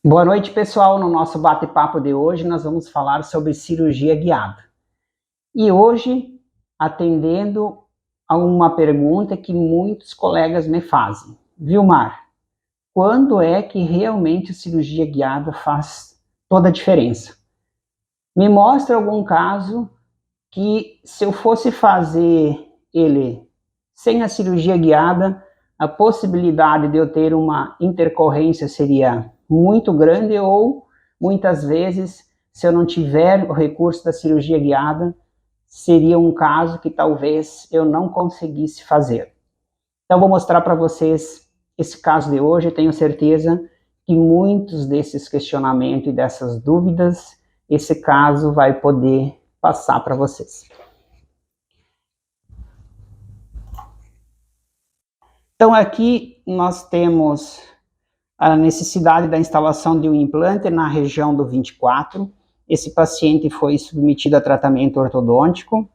Boa noite, pessoal. No nosso bate-papo de hoje, nós vamos falar sobre cirurgia guiada. E hoje, atendendo a uma pergunta que muitos colegas me fazem. Vilmar, quando é que realmente a cirurgia guiada faz toda a diferença? Me mostra algum caso que, se eu fosse fazer ele sem a cirurgia guiada, a possibilidade de eu ter uma intercorrência seria muito grande, ou muitas vezes, se eu não tiver o recurso da cirurgia guiada, seria um caso que talvez eu não conseguisse fazer. Então, vou mostrar para vocês esse caso de hoje. Eu tenho certeza que muitos desses questionamentos e dessas dúvidas, esse caso vai poder passar para vocês. Então, aqui nós temos a necessidade da instalação de um implante na região do 24. Esse paciente foi submetido a tratamento ortodôntico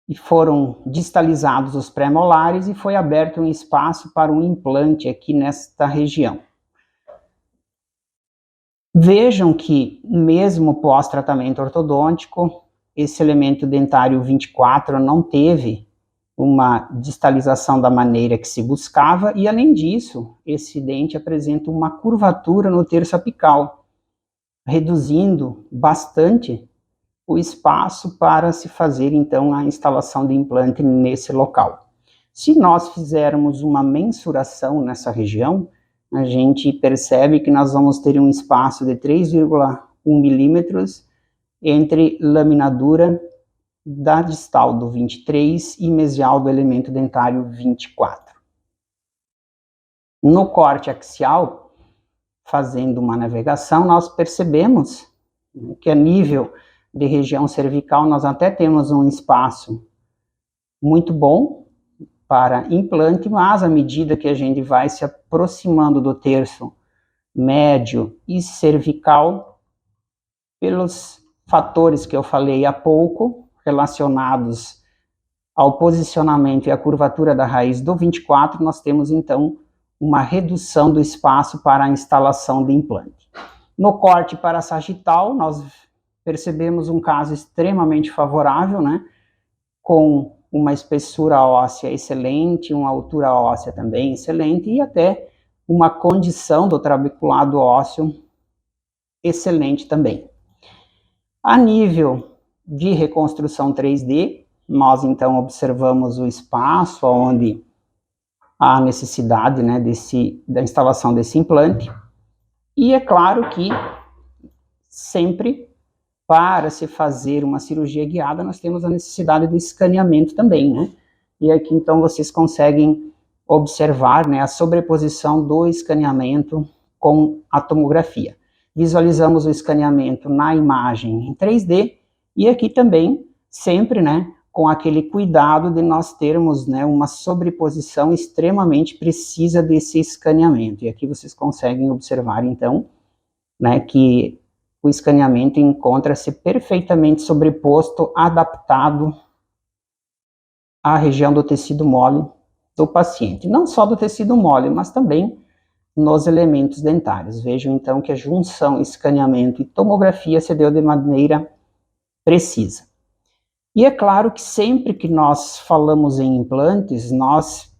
e foram distalizados os pré-molares e foi aberto um espaço para um implante aqui nesta região. Vejam que, mesmo pós-tratamento ortodôntico, esse elemento dentário 24 não teve uma distalização da maneira que se buscava, e além disso, esse dente apresenta uma curvatura no terço apical, reduzindo bastante o espaço para se fazer então a instalação de implante nesse local. Se nós fizermos uma mensuração nessa região, a gente percebe que nós vamos ter um espaço de 3,1 milímetros entre laminadura da distal do 23 e mesial do elemento dentário 24. No corte axial, fazendo uma navegação, nós percebemos que a nível de região cervical nós até temos um espaço muito bom para implante, mas à medida que a gente vai se aproximando do terço médio e cervical, pelos fatores que eu falei há pouco, relacionados ao posicionamento e à curvatura da raiz do 24, nós temos então uma redução do espaço para a instalação de implante. No corte parasagital, nós percebemos um caso extremamente favorável, né, com uma espessura óssea excelente, uma altura óssea também excelente e até uma condição do trabeculado ósseo excelente também. A nível de reconstrução 3D, nós então observamos o espaço onde há necessidade, né, da instalação desse implante, e é claro que sempre para se fazer uma cirurgia guiada nós temos a necessidade do escaneamento também, né, e aqui então vocês conseguem observar, né, a sobreposição do escaneamento com a tomografia. Visualizamos o escaneamento na imagem em 3D, e aqui também, sempre, né, com aquele cuidado de nós termos, né, uma sobreposição extremamente precisa desse escaneamento. E aqui vocês conseguem observar, então, né, que o escaneamento encontra-se perfeitamente sobreposto, adaptado à região do tecido mole do paciente. Não só do tecido mole, mas também nos elementos dentários. Vejam então que a junção escaneamento e tomografia se deu de maneira precisa. E é claro que sempre que nós falamos em implantes, nós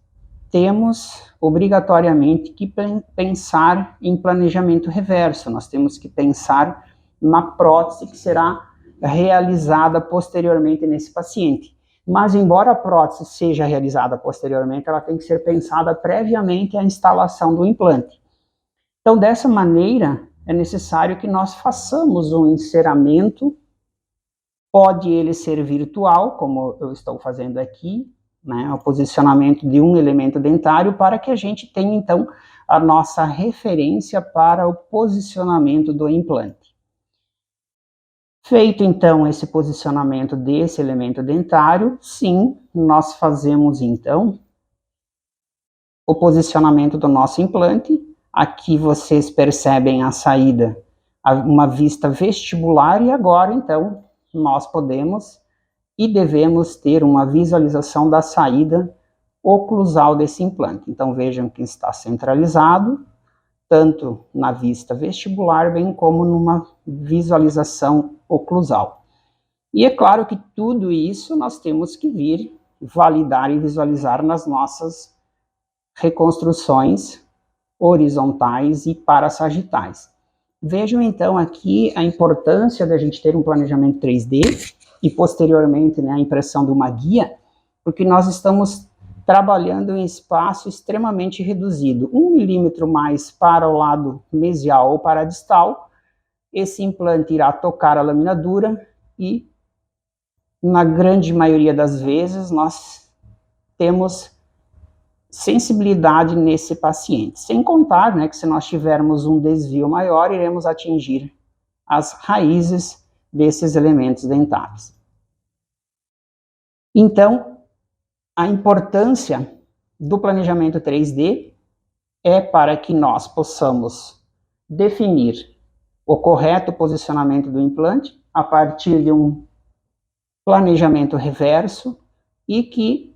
temos obrigatoriamente que pensar em planejamento reverso, nós temos que pensar na prótese que será realizada posteriormente nesse paciente. Mas, embora a prótese seja realizada posteriormente, ela tem que ser pensada previamente à instalação do implante. Então, dessa maneira, é necessário que nós façamos um enceramento. Pode ele ser virtual, como eu estou fazendo aqui, né, o posicionamento de um elemento dentário, para que a gente tenha, então, a nossa referência para o posicionamento do implante. Feito, então, esse posicionamento desse elemento dentário, sim, nós fazemos, então, o posicionamento do nosso implante. Aqui vocês percebem a saída, uma vista vestibular, e agora, então, nós podemos e devemos ter uma visualização da saída oclusal desse implante. Então, vejam que está centralizado, tanto na vista vestibular, bem como numa visualização oclusal. E é claro que tudo isso nós temos que vir validar e visualizar nas nossas reconstruções horizontais e parassagitais. Vejam então aqui a importância da gente ter um planejamento 3D e posteriormente, né, a impressão de uma guia, porque nós estamos trabalhando em espaço extremamente reduzido, 1 milímetro mais para o lado mesial ou paradistal. Esse implante irá tocar a lâmina dura e, na grande maioria das vezes, nós temos sensibilidade nesse paciente. Sem contar, né, que se nós tivermos um desvio maior, iremos atingir as raízes desses elementos dentários. Então, a importância do planejamento 3D é para que nós possamos definir o correto posicionamento do implante a partir de um planejamento reverso e que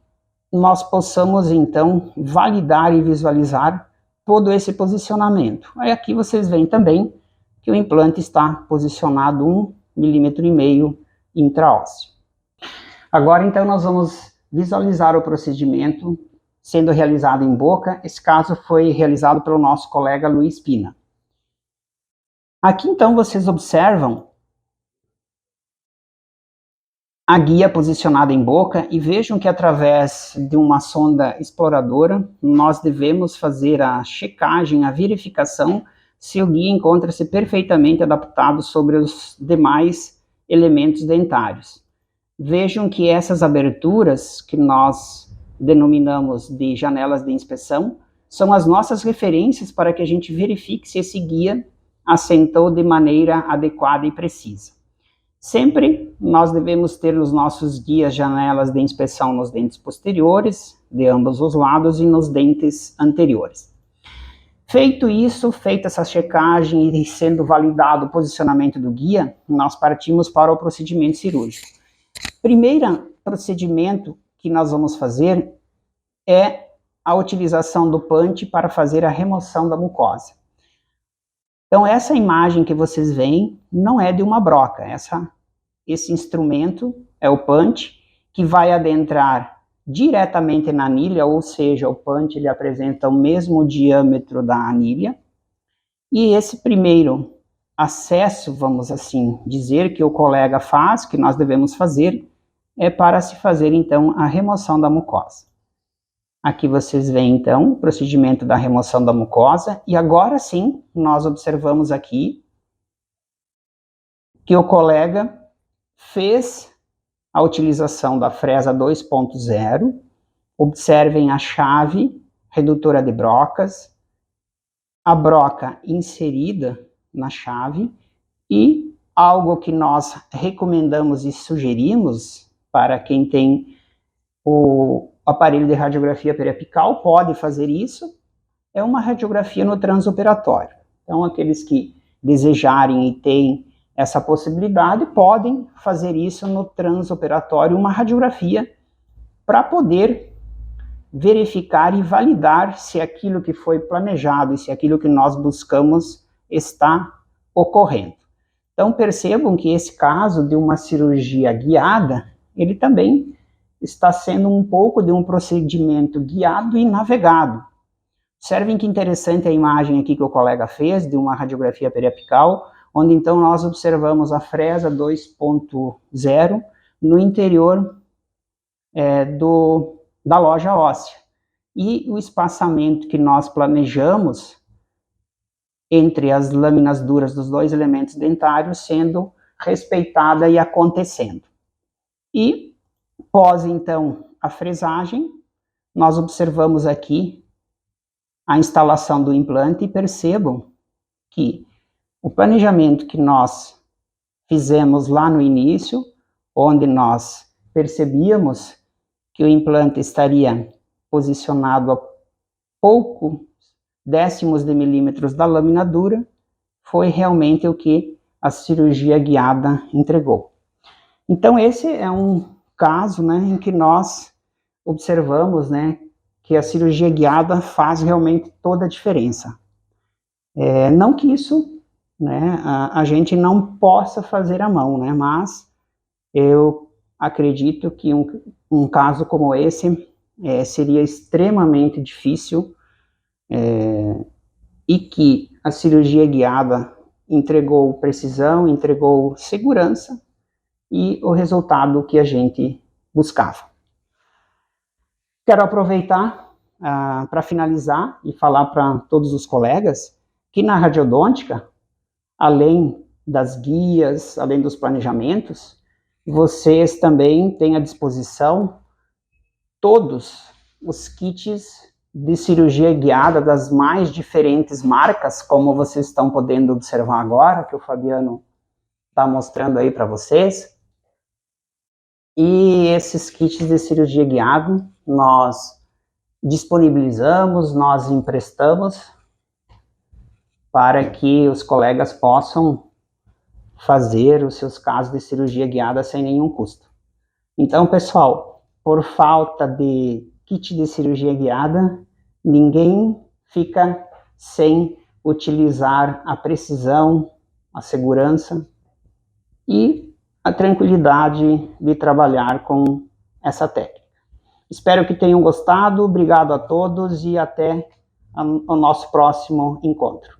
nós possamos, então, validar e visualizar todo esse posicionamento. Aí aqui vocês veem também que o implante está posicionado 1,5 milímetro intraósseo. Agora, então, nós vamos visualizar o procedimento sendo realizado em boca. Esse caso foi realizado pelo nosso colega Luiz Pina. Aqui, então, vocês observam a guia posicionada em boca e vejam que através de uma sonda exploradora nós devemos fazer a checagem, a verificação se o guia encontra-se perfeitamente adaptado sobre os demais elementos dentários. Vejam que essas aberturas, que nós denominamos de janelas de inspeção, são as nossas referências para que a gente verifique se esse guia assentou de maneira adequada e precisa. Sempre nós devemos ter nos nossos guias janelas de inspeção nos dentes posteriores, de ambos os lados, e nos dentes anteriores. Feito isso, feita essa checagem e sendo validado o posicionamento do guia, nós partimos para o procedimento cirúrgico. Primeiro procedimento que nós vamos fazer é a utilização do punch para fazer a remoção da mucosa. Então, essa imagem que vocês veem não é de uma broca. Esse instrumento é o punch, que vai adentrar diretamente na anilha, ou seja, o punch ele apresenta o mesmo diâmetro da anilha. E esse primeiro acesso, vamos assim dizer, que o colega faz, que nós devemos fazer, é para se fazer, então, a remoção da mucosa. Aqui vocês veem, então, o procedimento da remoção da mucosa, e agora sim, nós observamos aqui que o colega fez a utilização da fresa 2.0, observem a chave redutora de brocas, a broca inserida na chave, e algo que nós recomendamos e sugerimos para quem tem o aparelho de radiografia periapical, pode fazer isso, é uma radiografia no transoperatório. Então, aqueles que desejarem e têm essa possibilidade, podem fazer isso no transoperatório, uma radiografia, para poder verificar e validar se aquilo que foi planejado e se aquilo que nós buscamos está ocorrendo. Então, percebam que esse caso de uma cirurgia guiada, ele também está sendo um pouco de um procedimento guiado e navegado. Observem que interessante a imagem aqui que o colega fez de uma radiografia periapical, onde então nós observamos a fresa 2.0 no interior da loja óssea. E o espaçamento que nós planejamos entre as lâminas duras dos dois elementos dentários sendo respeitada e acontecendo. E após, então, a fresagem, nós observamos aqui a instalação do implante e percebam que o planejamento que nós fizemos lá no início, onde nós percebíamos que o implante estaria posicionado a poucos décimos de milímetros da lâmina dura, foi realmente o que a cirurgia guiada entregou. Então, esse é um caso, né, em que nós observamos, né, que a cirurgia guiada faz realmente toda a diferença. Não que isso, né, a gente não possa fazer à mão, né, mas eu acredito que um caso como esse seria extremamente difícil, e que a cirurgia guiada entregou precisão, entregou segurança e o resultado que a gente buscava. Quero aproveitar para finalizar e falar para todos os colegas que na radiodôntica, além das guias, além dos planejamentos, vocês também têm à disposição todos os kits de cirurgia guiada das mais diferentes marcas, como vocês estão podendo observar agora, que o Fabiano está mostrando aí para vocês. E esses kits de cirurgia guiada nós disponibilizamos, nós emprestamos para que os colegas possam fazer os seus casos de cirurgia guiada sem nenhum custo. Então, pessoal, por falta de kit de cirurgia guiada, ninguém fica sem utilizar a precisão, a segurança e a tranquilidade de trabalhar com essa técnica. Espero que tenham gostado, obrigado a todos e até o nosso próximo encontro.